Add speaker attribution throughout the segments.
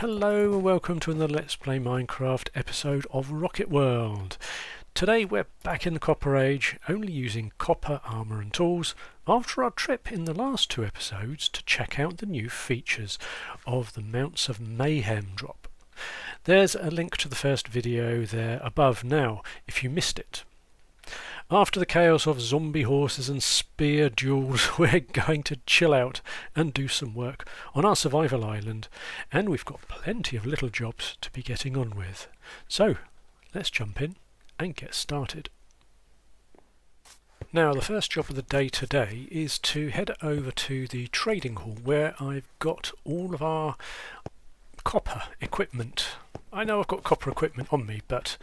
Speaker 1: Hello and welcome to another Let's Play Minecraft episode of Rocket World. Today we're back in the Copper Age, only using copper armour and tools after our trip in the last two episodes to check out the new features of the Mounts of Mayhem drop. There's a link to the first video there above now if you missed it. After the chaos of zombie horses and spear duels, we're going to chill out and do some work on our survival island, and we've got plenty of little jobs to be getting on with. So, let's jump in and get started. Now, the first job of the day today is to head over to the trading hall where I've got all of our copper equipment. I know I've got copper equipment on me, but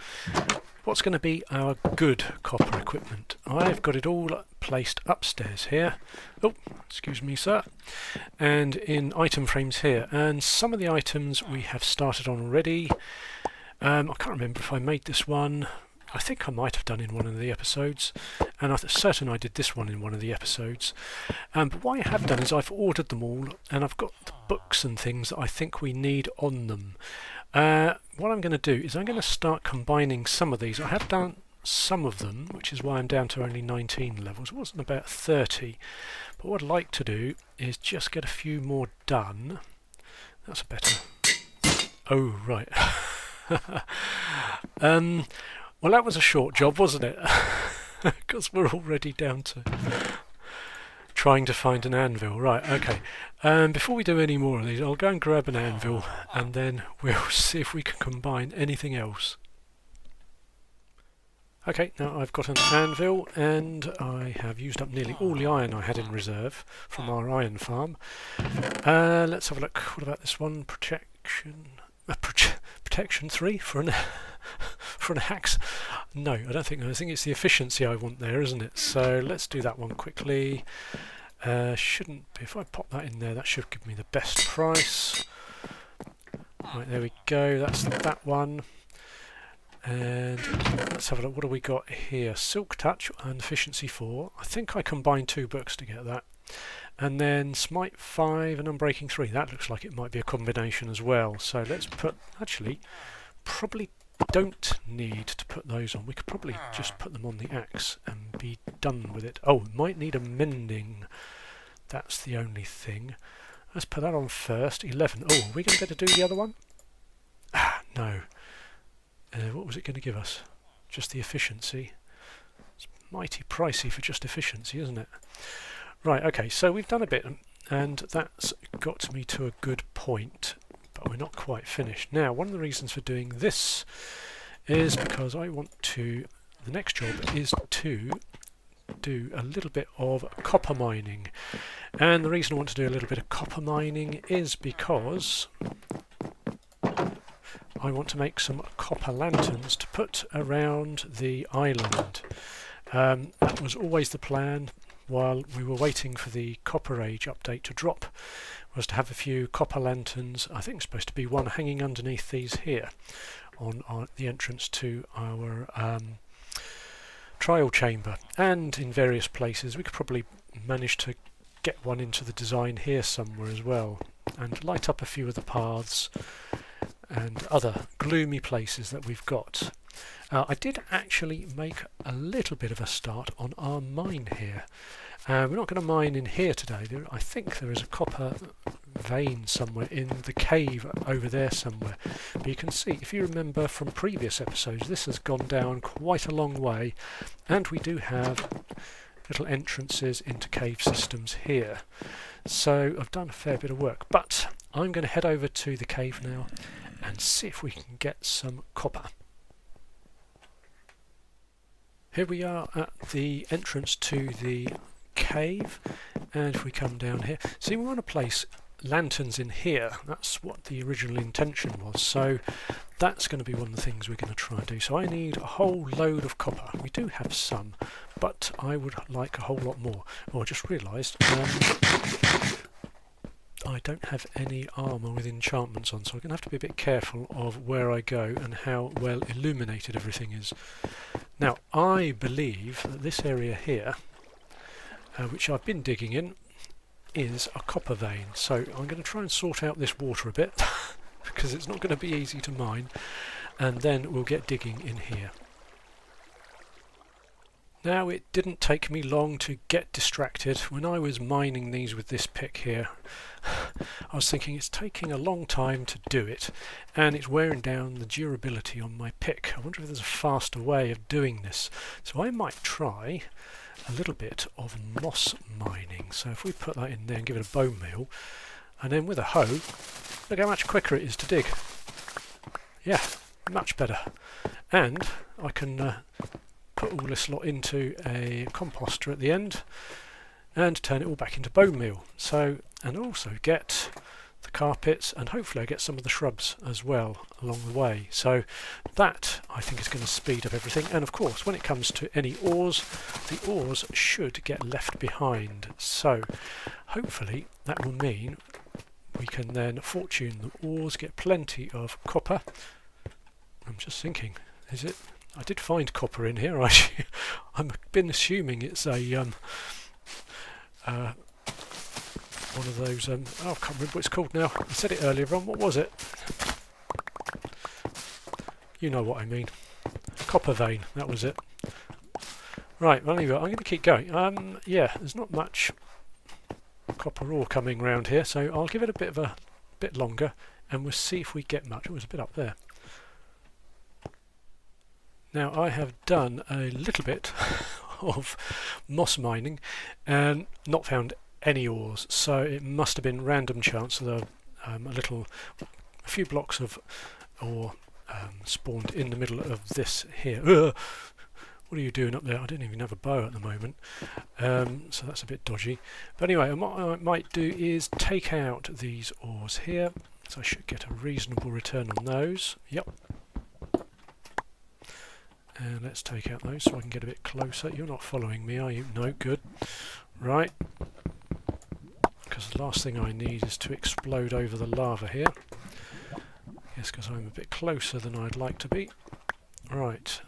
Speaker 1: what's going to be our good copper equipment? I've got it all placed upstairs here. Oh, excuse me, sir. And in item frames here. And some of the items we have started on already. I can't remember if I made this one. I think I might have done in one of the episodes, and I'm certain I did this one in one of the episodes. But what I have done is I've ordered them all, and I've got the books and things that I think we need on them. What I'm going to do is I'm going to start combining some of these. I have done some of them, which is why I'm down to only 19 levels. It wasn't about 30. But what I'd like to do is just get a few more done. That's better. Oh, right. Well, that was a short job, wasn't it? Because we're already down to trying to find an anvil. Right, okay. Before we do any more of these, I'll go and grab an anvil and then we'll see if we can combine anything else. Okay, now I've got an anvil and I have used up nearly all the iron I had in reserve from our iron farm. Let's have a look. What about this one? Protection 3 for an for an axe? No, I don't think. I think it's the efficiency I want there, isn't it? So let's do that one quickly. Shouldn't be. If I pop that in there, that should give me the best price. Right, there we go. That's that one. And let's have a look. What do we got here? Silk Touch and Efficiency 4. I think I combined two books to get that. And then Smite 5 and Unbreaking 3. That looks like it might be a combination as well. So let's put... Actually, probably don't need to put those on. We could probably just put them on the axe and be done with it. Oh, might need a mending. That's the only thing. Let's put that on first. 11. Oh, are we going to be able to do the other one? Ah, no. What was it going to give us? Just the efficiency. It's mighty pricey for just efficiency, isn't it? Right, okay, so we've done a bit, and that's got me to a good point, but we're not quite finished. Now, one of the reasons for doing this is because I want to... The next job is to do a little bit of copper mining. And the reason I want to do a little bit of copper mining is because I want to make some copper lanterns to put around the island. That was always the plan while we were waiting for the Copper Age update to drop, was to have a few copper lanterns. I think it's supposed to be one hanging underneath these here on the entrance to our trial chamber, and in various places. We could probably manage to get one into the design here somewhere as well, and light up a few of the paths and other gloomy places that we've got. I did actually make a little bit of a start on our mine here. We're not going to mine in here today. I think there is a copper vein somewhere in the cave over there somewhere. But you can see, if you remember from previous episodes, this has gone down quite a long way, and we do have little entrances into cave systems here. So I've done a fair bit of work, but I'm going to head over to the cave now and see if we can get some copper. Here we are at the entrance to the cave, and if we come down here, see, we want to place lanterns in here. That's what the original intention was, so that's going to be one of the things we're going to try and do. So I need a whole load of copper. We do have some, but I would like a whole lot more. Oh, I just realised I don't have any armour with enchantments on, so I'm going to have to be a bit careful of where I go and how well illuminated everything is. Now, I believe that this area here, which I've been digging in, is a copper vein. So I'm going to try and sort out this water a bit because it's not going to be easy to mine, and then we'll get digging in here. Now, it didn't take me long to get distracted. When I was mining these with this pick here, I was thinking it's taking a long time to do it, and it's wearing down the durability on my pick. I wonder if there's a faster way of doing this. So I might try a little bit of moss mining. So if we put that in there and give it a bone meal, and then with a hoe, look how much quicker it is to dig. Yeah, much better. And I can put all this lot into a composter at the end and turn it all back into bone meal. So, and also get the carpets, and hopefully I get some of the shrubs as well along the way. So that, I think, is going to speed up everything. And of course, when it comes to any ores, the ores should get left behind. So hopefully that will mean we can then fortune the ores, get plenty of copper. I'm just thinking, is it? I did find copper in here. I've been assuming it's a one of those. I can't remember what it's called now. I said it earlier on. What was it? You know what I mean. Copper vein. That was it. Right. Well, anyway, I'm going to keep going. Yeah, there's not much copper ore coming around here, so I'll give it a bit longer, and we'll see if we get much. It was a bit up there. Now, I have done a little bit of moss mining and not found any ores, so it must have been random chance that a few blocks of ore spawned in the middle of this here. What are you doing up there? I didn't even have a bow at the moment, so that's a bit dodgy. But anyway, what I might do is take out these ores here, so I should get a reasonable return on those. Yep. And let's take out those so I can get a bit closer. You're not following me, are you? No, good. Right. Because the last thing I need is to explode over the lava here. Yes, because I'm a bit closer than I'd like to be. Right.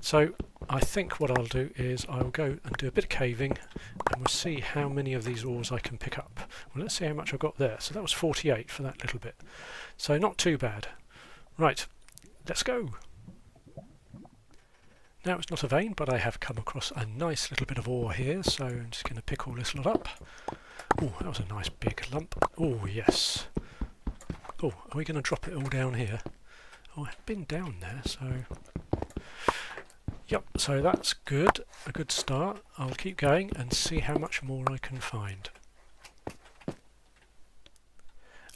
Speaker 1: So I think what I'll do is I'll go and do a bit of caving, and we'll see how many of these ores I can pick up. Well, let's see how much I've got there. So that was 48 for that little bit. So not too bad. Right. Let's go. Now, it's not a vein, but I have come across a nice little bit of ore here, so I'm just going to pick all this lot up. Oh, that was a nice big lump. Oh, yes. Oh, are we going to drop it all down here? Oh, I've been down there, so... Yep, so that's good. A good start. I'll keep going and see how much more I can find.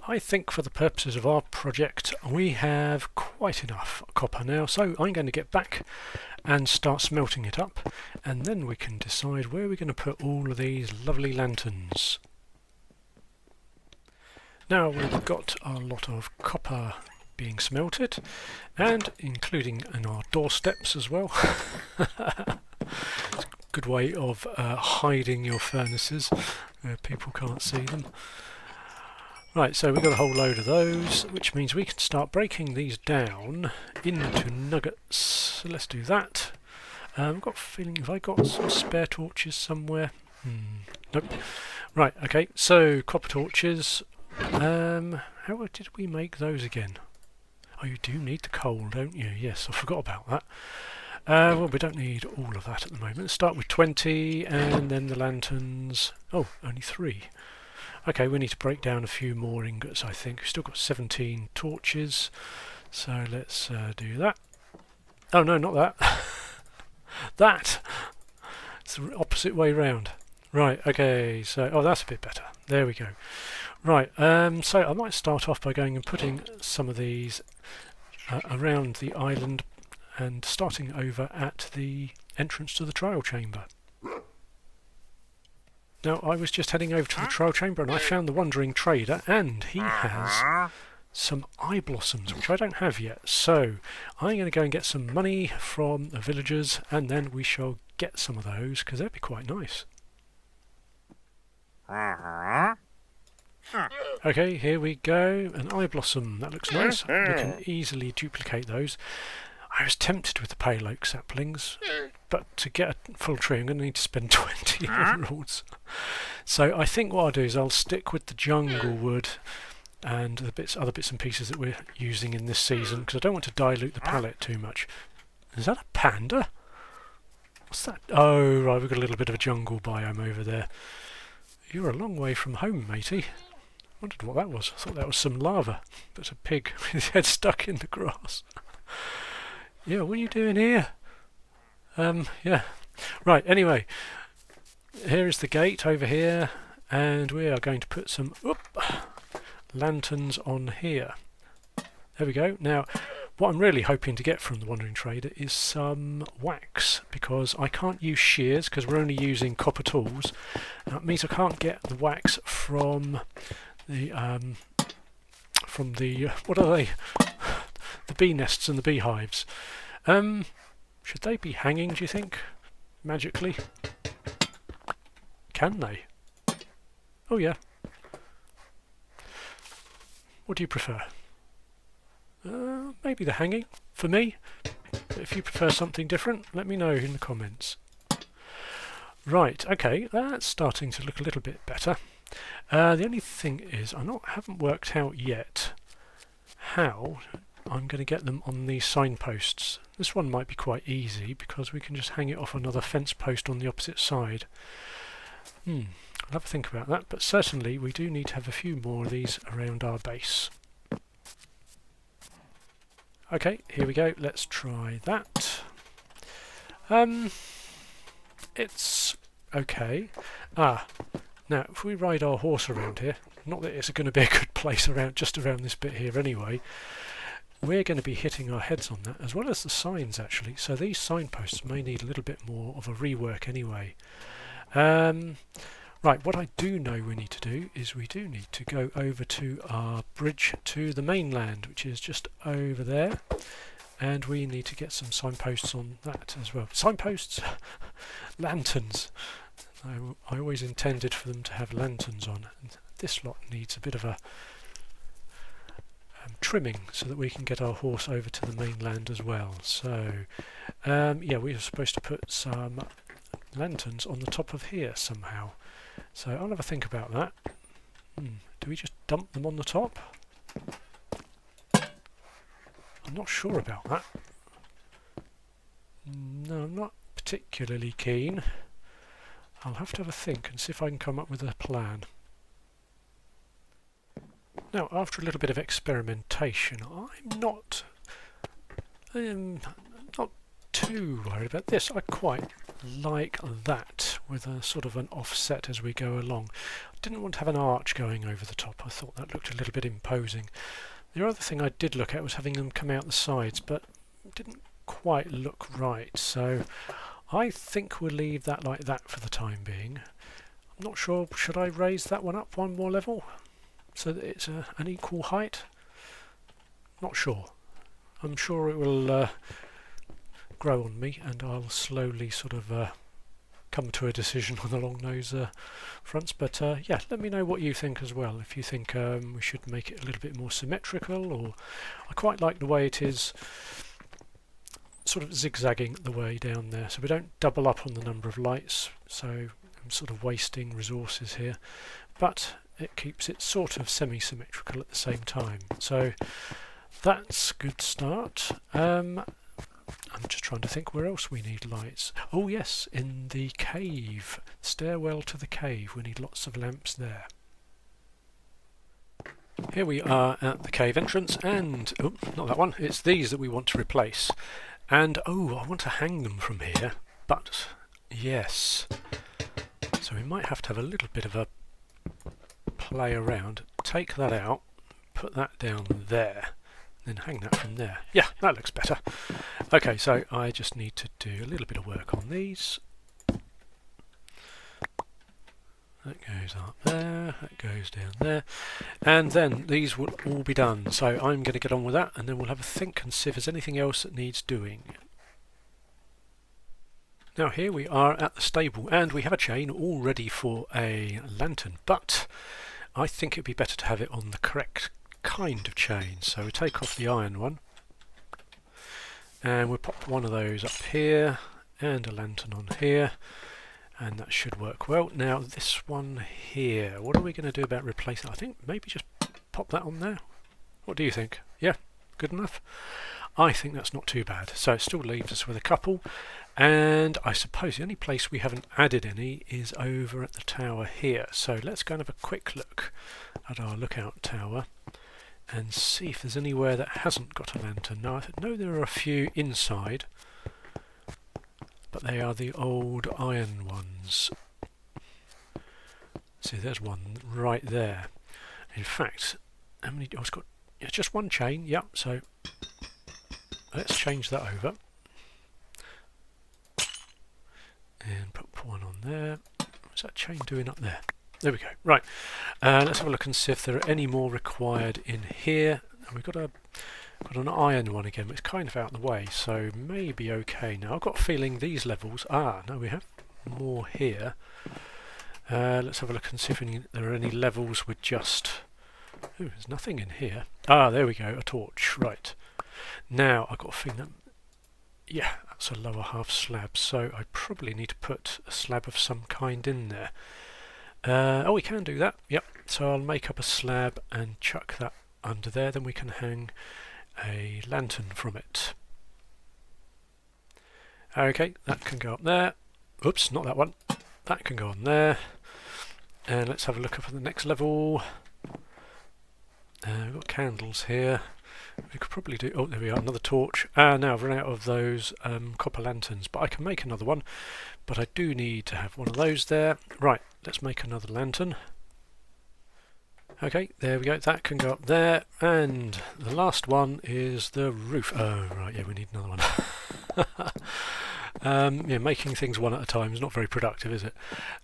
Speaker 1: I think for the purposes of our project we have quite enough copper now, so I'm going to get back and start smelting it up, and then we can decide where we're going to put all of these lovely lanterns. Now we've got a lot of copper being smelted, and including in our doorsteps as well. It's a good way of hiding your furnaces where people can't see them. Right, so we've got a whole load of those, which means we can start breaking these down into nuggets. So let's do that. I've got a feeling, have I got some spare torches somewhere? Nope. Right, okay, so copper torches. How did we make those again? Oh, you do need the coal, don't you? Yes, I forgot about that. Well, we don't need all of that at the moment. Let's start with 20, and then the lanterns. Oh, only 3. Okay, we need to break down a few more ingots, I think. We've still got 17 torches, so let's do that. Oh, no, not that. That! It's the opposite way round. Right, okay, so... Oh, that's a bit better. There we go. Right, so I might start off by going and putting some of these around the island and starting over at the entrance to the trial chamber. Now, I was just heading over to the trial chamber and I found the wandering trader, and he has some eye blossoms, which I don't have yet. So I'm going to go and get some money from the villagers, and then we shall get some of those, because they'd be quite nice. Okay, here we go. An eye blossom. That looks nice. We can easily duplicate those. I was tempted with the pale oak saplings, but to get a full tree I'm going to need to spend 20 emeralds. So I think what I'll do is I'll stick with the jungle wood and the other bits and pieces that we're using in this season, because I don't want to dilute the palette too much. Is that a panda? What's that? Oh, right, we've got a little bit of a jungle biome over there. You're a long way from home, matey. Wondered what that was. I thought that was some lava. That's a pig with his head stuck in the grass. Yeah, what are you doing here? Yeah. Right, anyway. Here is the gate over here, and we are going to put some lanterns on here. There we go. Now, what I'm really hoping to get from the Wandering Trader is some wax, because I can't use shears because we're only using copper tools. That means I can't get the wax from the what are they? The bee nests and the beehives. Should they be hanging, do you think? Magically? Can they? Oh yeah. What do you prefer? Maybe the hanging, for me. But if you prefer something different, let me know in the comments. Right, okay, that's starting to look a little bit better. The only thing is, I haven't worked out yet how I'm going to get them on these signposts. This one might be quite easy, because we can just hang it off another fence post on the opposite side. I'll have a think about that, but certainly we do need to have a few more of these around our base. Okay, here we go. Let's try that. It's okay. Now if we ride our horse around here, not that it's going to be a good place just around this bit here anyway, we're going to be hitting our heads on that, as well as the signs actually, so these signposts may need a little bit more of a rework anyway. Right, what I do know we need to do is we do need to go over to our bridge to the mainland, which is just over there, and we need to get some signposts on that as well. Signposts? Lanterns! I always intended for them to have lanterns on, and this lot needs a bit of a trimming so that we can get our horse over to the mainland as well. So, yeah, we were supposed to put some lanterns on the top of here somehow. So I'll have a think about that. Do we just dump them on the top? I'm not sure about that. No, I'm not particularly keen. I'll have to have a think and see if I can come up with a plan. Now, after a little bit of experimentation, I'm not too worried about this. I quite like that, with a sort of an offset as we go along. I didn't want to have an arch going over the top. I thought that looked a little bit imposing. The other thing I did look at was having them come out the sides, but it didn't quite look right. So I think we'll leave that like that for the time being. I'm not sure, should I raise that one up one more level so that it's an equal height? Not sure. I'm sure it will grow on me, and I'll slowly sort of come to a decision along those fronts. But yeah, let me know what you think as well. If you think we should make it a little bit more symmetrical, or I quite like the way it is sort of zigzagging the way down there, so we don't double up on the number of lights, so I'm sort of wasting resources here, but it keeps it sort of semi-symmetrical at the same time. So that's a good start. I'm just trying to think where else we need lights. Oh yes, in the cave, stairwell to the cave, we need lots of lamps there. Here we are at the cave entrance, and oh, not that one, it's these that we want to replace. And oh, I want to hang them from here, but yes, so we might have to have a little bit of a play around. Take that out, put that down there, then hang that from there. Yeah, that looks better. Okay, so I just need to do a little bit of work on these. That goes up there, that goes down there, and then these will all be done. So I'm going to get on with that, and then we'll have a think and see if there's anything else that needs doing. Now here we are at the stable, and we have a chain all ready for a lantern, but I think it'd be better to have it on the correct kind of chain. So we take off the iron one, and we'll pop one of those up here, and a lantern on here, and that should work well. Now this one here, what are we going to do about replacing it? I think maybe just pop that on there. What do you think? Yeah, good enough? I think that's not too bad. So it still leaves us with a couple. And I suppose the only place we haven't added any is over at the tower here. So let's go and have a quick look at our lookout tower and see if there's anywhere that hasn't got a lantern. Now, I know there are a few inside, but they are the old iron ones. See, there's one right there. In fact, how many? Oh, it's got just one chain. Yep. So let's change that over and put one on there. What's that chain doing up there? There we go. Right. Let's have a look and see if there are any more required in here. And we've got an iron one again, but it's kind of out of the way, so maybe okay. Now I've got a feeling these levels. No, we have more here. Let's have a look and see if there are any levels with just... Ooh, there's nothing in here. There we go, a torch. Right. Now, I've got a feeling that... Yeah, that's a lower half slab, so I probably need to put a slab of some kind in there. We can do that. Yep. So I'll make up a slab and chuck that under there, then we can hang a lantern from it. Okay, that can go up there. Oops, not that one. That can go on there. And let's have a look up at the next level. We've got candles here. We could probably do... Oh, there we are, another torch. Now I've run out of those copper lanterns, but I can make another one. But I do need to have one of those there. Right, let's make another lantern. Okay, there we go. That can go up there. And the last one is the roof. Oh, right, yeah, we need another one. Yeah, making things one at a time is not very productive, is it?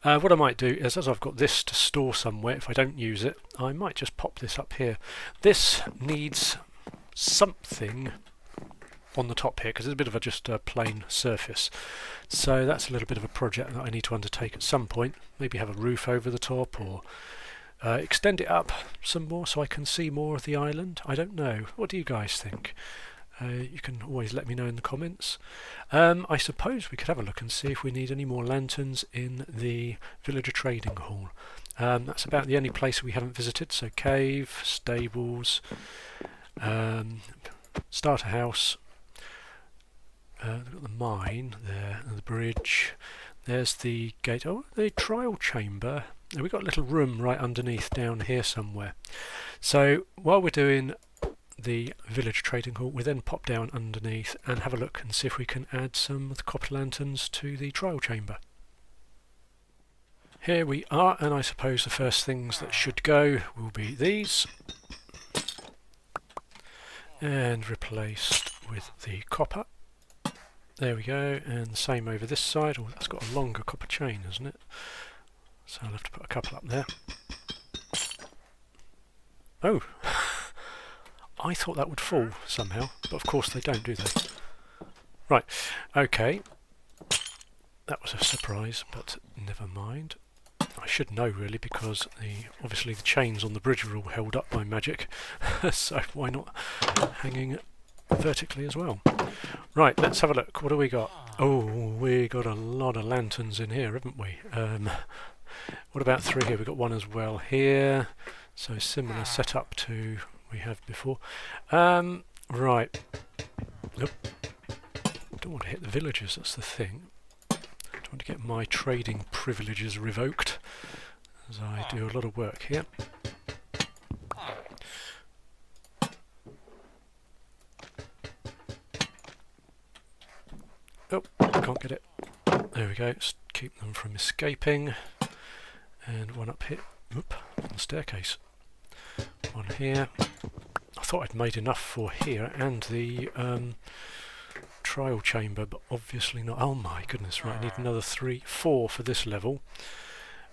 Speaker 1: What I might do is, as I've got this to store somewhere, if I don't use it, I might just pop this up here. This needs something on the top here, because it's a bit of just a plain surface. So that's a little bit of a project that I need to undertake at some point. Maybe have a roof over the top, or extend it up some more so I can see more of the island. I don't know. What do you guys think? You can always let me know in the comments. I suppose we could have a look and see if we need any more lanterns in the villager trading hall. That's about the only place we haven't visited. So cave, stables, starter house. We've got the mine there, and the bridge. There's the gate. Oh, the trial chamber. We've got a little room right underneath down here somewhere. So while we're doing the village trading hall, we then pop down underneath and have a look and see if we can add some of the copper lanterns to the trial chamber. Here we are, and I suppose the first things that should go will be these, and replaced with the copper. There we go, and the same over this side. Oh, that's got a longer copper chain, isn't it? So I'll have to put a couple up there. Oh! I thought that would fall somehow, but of course they don't, do they? Right, okay. That was a surprise, but never mind. I should know really, because obviously the chains on the bridge are all held up by magic, so why not hanging vertically as well? Right, let's have a look. What do we got? Oh, we got a lot of lanterns in here, haven't we? What about 3 here? We've got 1 as well here, so similar setup to we have before. Right. Nope. Don't want to hit the villagers, that's the thing. Don't want to get my trading privileges revoked, as I do a lot of work here. Oh, can't get it. There we go. Let's keep them from escaping. And 1 up here. Oop, on the staircase. 1 here. I thought I'd made enough for here and the trial chamber, but obviously not. Oh my goodness, right, I need another 4 for this level.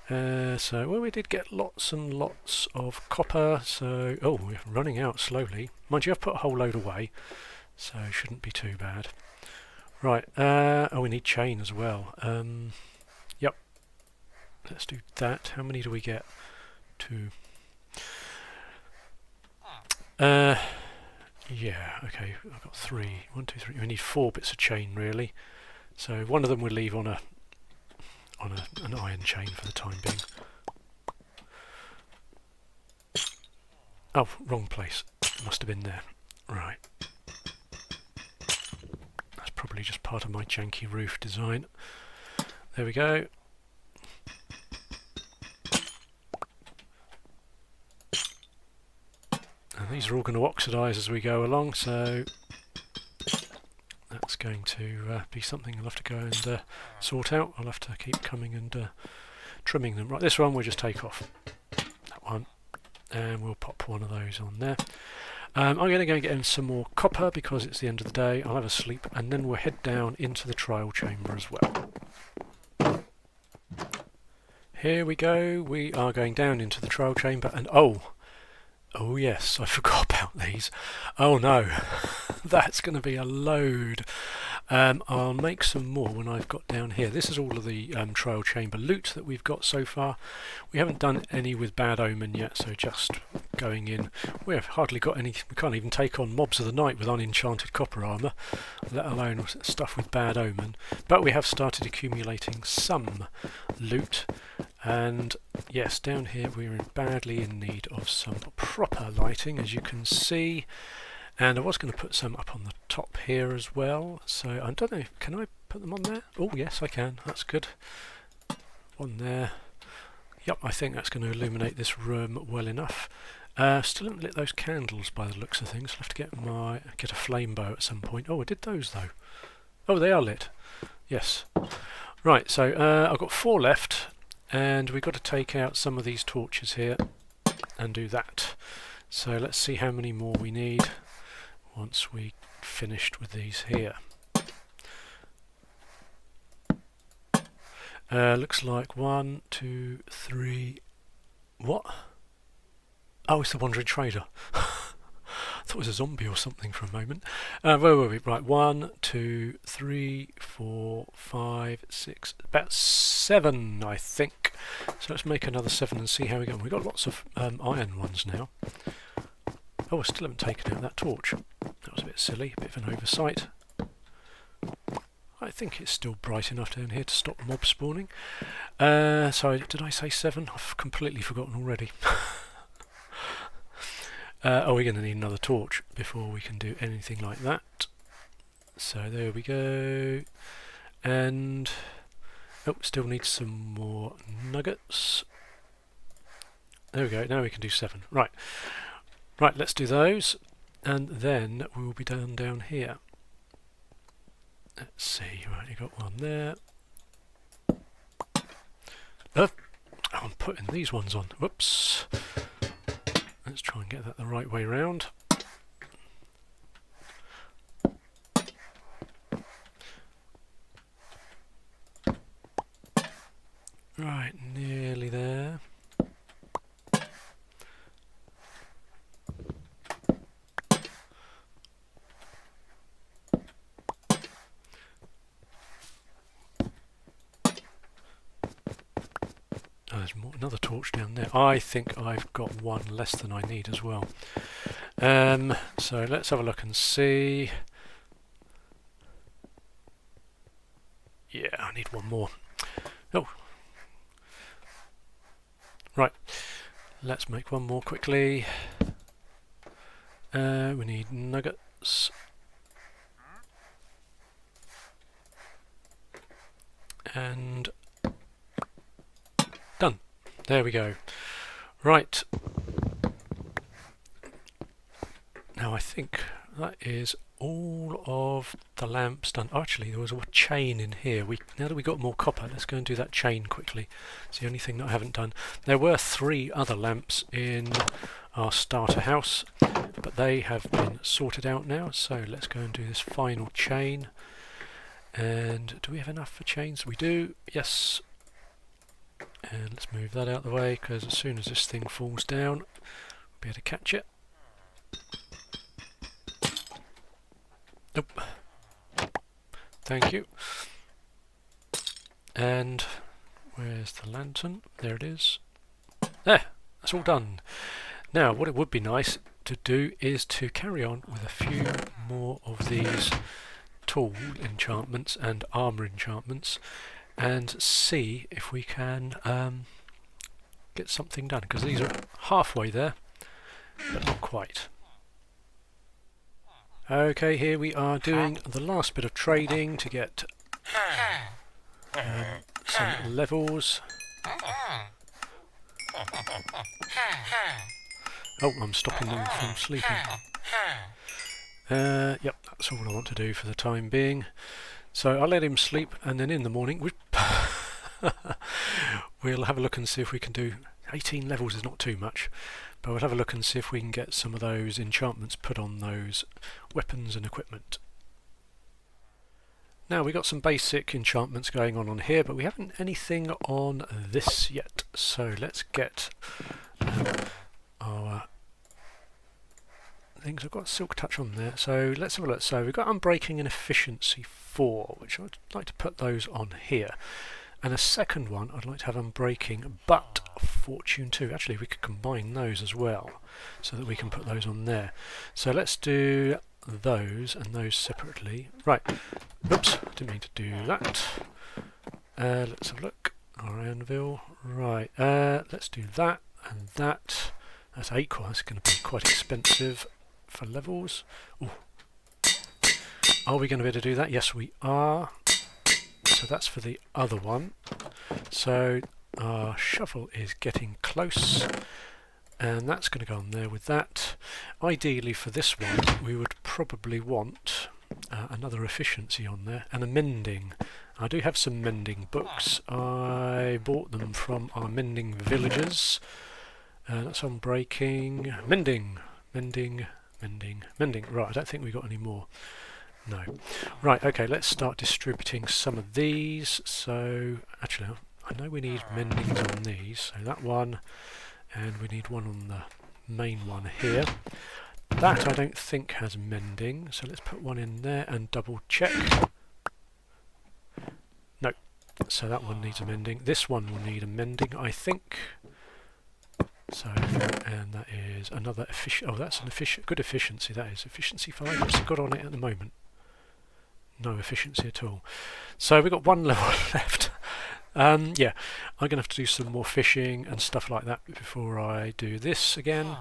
Speaker 1: So, well, we did get lots and lots of copper, so... Oh, we're running out slowly. Mind you, I've put a whole load away, so it shouldn't be too bad. Right, oh, we need chain as well. Yep. Let's do that. How many do we get? 2. Yeah, okay, I've got 3. 1, 2, 3. We need 4 bits of chain, really. So one of them we'll leave on an iron chain for the time being. Oh, wrong place. Must have been there. Right. That's probably just part of my janky roof design. There we go. And these are all going to oxidise as we go along, so that's going to be something I'll have to go and sort out. I'll have to keep coming and trimming them. Right, this one we'll just take off. That one. And we'll pop one of those on there. I'm going to go and get in some more copper because it's the end of the day. I'll have a sleep and then we'll head down into the trial chamber as well. Here we go. We are going down into the trial chamber and oh yes, I forgot about these. Oh no, that's going to be a load. I'll make some more when I've got down here. This is all of the trial chamber loot that we've got so far. We haven't done any with Bad Omen yet, so just going in. We have hardly got any. We can't even take on mobs of the night with unenchanted copper armour, let alone stuff with Bad Omen. But we have started accumulating some loot. And yes, down here we're badly in need of some proper lighting, as you can see. And I was going to put some up on the top here as well. So I don't know, can I put them on there? Oh yes, I can. That's good. One there. Yep, I think that's going to illuminate this room well enough. Still haven't lit those candles by the looks of things. I'll have to get a flame bow at some point. Oh, I did those though. Oh, they are lit. Yes. Right, so I've got 4 left. And we've got to take out some of these torches here and do that. So let's see how many more we need once we finished with these here. Looks like 1, 2, 3. What? Oh, it's the Wandering Trader. I thought it was a zombie or something for a moment. Where were we? Right, 1, 2, 3, 4, 5, 6, about 7, I think. So let's make another 7 and see how we go. We've got lots of iron ones now. Oh, I still haven't taken out that torch. That was a bit silly, a bit of an oversight. I think it's still bright enough down here to stop mob spawning. Sorry, did I say 7? I've completely forgotten already. Oh, we're going to need another torch before we can do anything like that. So there we go. And oh, still need some more nuggets. There we go. Now we can do 7. Right. Right, let's do those. And then we'll be down here. Let's see. Right, you got one there. Oh, I'm putting these ones on. Whoops. Let's try and get that the right way round. Right, nearly there. There's another torch down there. I think I've got one less than I need as well. So let's have a look and see. Yeah, I need one more. Oh. Right. Let's make one more quickly. We need nuggets. And done. There we go. Right. Now I think that is all of the lamps done. Oh, actually, there was a chain in here. Now that we've got more copper, let's go and do that chain quickly. It's the only thing that I haven't done. There were 3 other lamps in our starter house, but they have been sorted out now. So let's go and do this final chain. And do we have enough for chains? We do. Yes. And let's move that out of the way, because as soon as this thing falls down, we'll be able to catch it. Nope. Thank you. And where's the lantern? There it is. There! That's all done. Now, what it would be nice to do is to carry on with a few more of these tool enchantments and armour enchantments and see if we can get something done, because these are halfway there but not quite. Okay, here we are doing the last bit of trading to get some levels. Oh, I'm stopping them from sleeping. Yep, that's all I want to do for the time being. So I'll let him sleep, and then in the morning we'll have a look and see if we can do 18 levels is not too much, but we'll have a look and see if we can get some of those enchantments put on those weapons and equipment. Now we've got some basic enchantments going on here, but we haven't anything on this yet. So let's get our things. I've got Silk Touch on there, so let's have a look. So we've got Unbreaking and Efficiency 4, which I'd like to put those on here. And a second one I'd like to have Unbreaking but Fortune 2. Actually, we could combine those as well, so that we can put those on there. So let's do those and those separately. Right, oops, didn't mean to do that. Let's have a look. Our anvil. Right, let's do that and that. That's 8 core. That's going to be quite expensive for levels. Ooh. Are we going to be able to do that? Yes, we are. So that's for the other one. So our shovel is getting close, and that's going to go on there with that. Ideally for this one we would probably want another efficiency on there, and a mending. I do have some mending books. I bought them from our mending villagers. That's on breaking, mending. Right, I don't think we got any more. No. Right, okay, let's start distributing some of these. So, actually, I know we need mendings on these. So that one, and we need one on the main one here. That I don't think has mending, so let's put one in there and double check. No, so that one needs a mending. This one will need a mending, I think. So, and that is another oh, that's an good efficiency. That is efficiency 5. What's it got on it at the moment? No efficiency at all. So we've got one level left. Yeah, I'm going to have to do some more fishing and stuff like that before I do this again.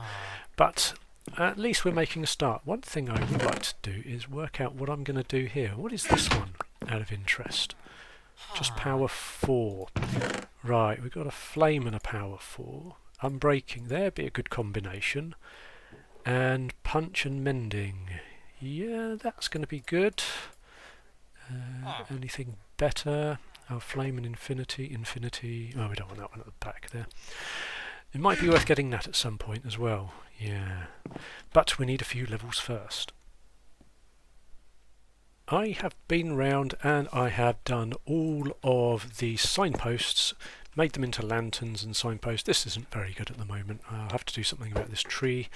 Speaker 1: But at least we're making a start. One thing I would like to do is work out what I'm going to do here. What is this one out of interest? Just power 4. Right, we've got a flame and a power 4. Unbreaking, there'd be a good combination. And punch and mending. Yeah, that's going to be good. Anything better? Oh, flame and infinity. Oh, we don't want that one at the back there. It might be worth getting that at some point as well. Yeah. But we need a few levels first. I have been round and I have done all of the signposts, made them into lanterns and signposts. This isn't very good at the moment. I'll have to do something about this tree,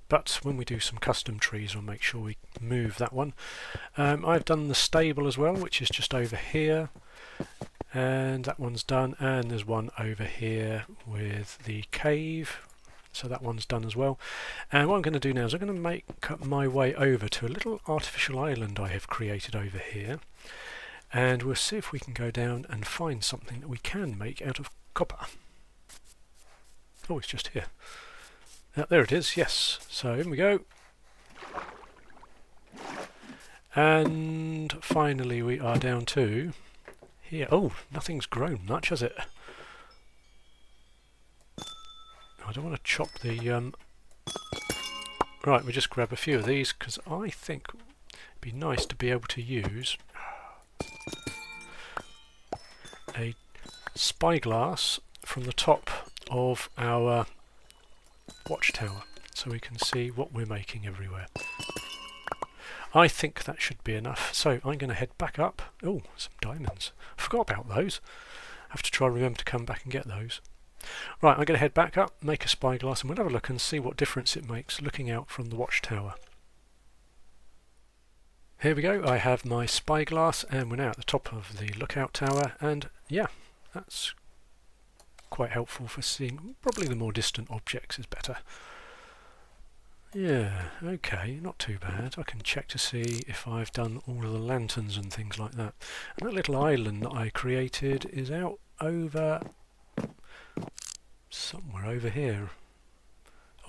Speaker 1: but when we do some custom trees I'll make sure we move that one. I've done the stable as well, which is just over here, and that one's done, and there's one over here with the cave, so that one's done as well. And what I'm going to do now is I'm going to make my way over to a little artificial island I have created over here, and we'll see if we can go down and find something that we can make out of copper. Oh, it's just here. There it is, yes. So in we go. And finally we are down to here. Oh, nothing's grown much, has it? I don't want to chop the... Right, we'll just grab a few of these, because I think it'd be nice to be able to use a spyglass from the top of our watchtower, so we can see what we're making everywhere. I think that should be enough, so I'm going to head back up. Oh, some diamonds. I forgot about those. I have to try and remember to come back and get those. Right, I'm going to head back up, make a spyglass, and we'll have a look and see what difference it makes looking out from the watchtower. Here we go, I have my spyglass and we're now at the top of the lookout tower, and yeah, that's quite helpful for seeing. Probably the more distant objects is better. Yeah, okay, not too bad. I can check to see if I've done all of the lanterns and things like that. And that little island that I created is out over... somewhere over here.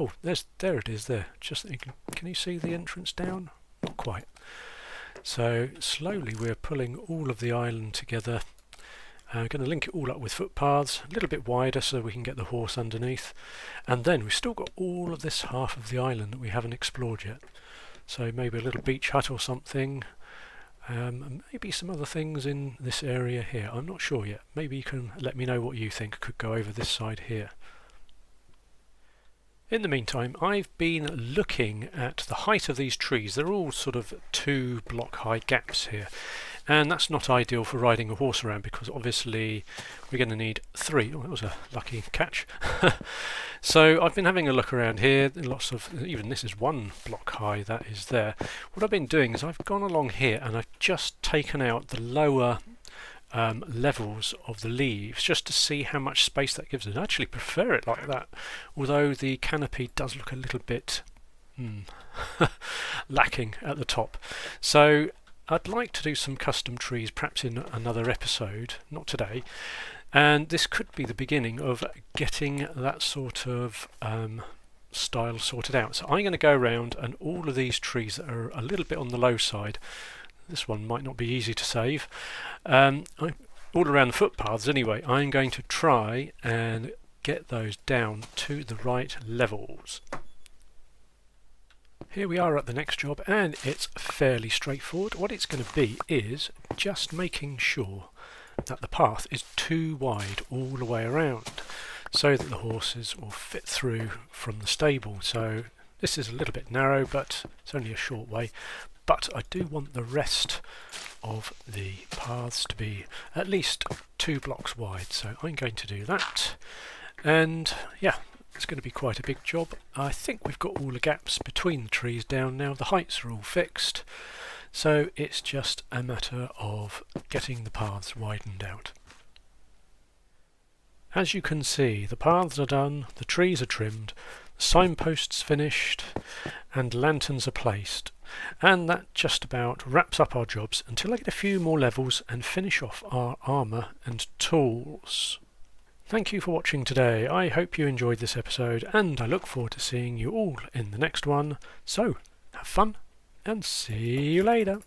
Speaker 1: Oh, there it is there. Just can you see the entrance down? Not quite. So slowly we're pulling all of the island together. We're going to link it all up with footpaths, a little bit wider so we can get the horse underneath. And then we've still got all of this half of the island that we haven't explored yet. So maybe a little beach hut or something. And maybe some other things in this area here. I'm not sure yet. Maybe you can let me know what you think could go over this side here. In the meantime, I've been looking at the height of these trees. They're all sort of 2 block high gaps here. And that's not ideal for riding a horse around because obviously we're going to need 3. Oh, that was a lucky catch. So I've been having a look around here. Lots of, even this is 1 block high that is there. What I've been doing is I've gone along here and I've just taken out the lower levels of the leaves just to see how much space that gives us. I actually prefer it like that, although the canopy does look a little bit lacking at the top. So I'd like to do some custom trees perhaps in another episode, not today, and this could be the beginning of getting that sort of style sorted out. So I'm going to go around and all of these trees that are a little bit on the low side, this one might not be easy to save, all around the footpaths anyway, I'm going to try and get those down to the right levels. Here we are at the next job and it's fairly straightforward. What it's going to be is just making sure that the path is too wide all the way around so that the horses will fit through from the stable. So this is a little bit narrow, but it's only a short way. But I do want the rest of the paths to be at least 2 blocks wide, so I'm going to do that. And yeah, it's going to be quite a big job. I think we've got all the gaps between the trees down now. The heights are all fixed, so it's just a matter of getting the paths widened out. As you can see, the paths are done, the trees are trimmed, the signposts finished, and lanterns are placed. And that just about wraps up our jobs until I get a few more levels and finish off our armour and tools. Thank you for watching today. I hope you enjoyed this episode and I look forward to seeing you all in the next one. So, have fun and see you later.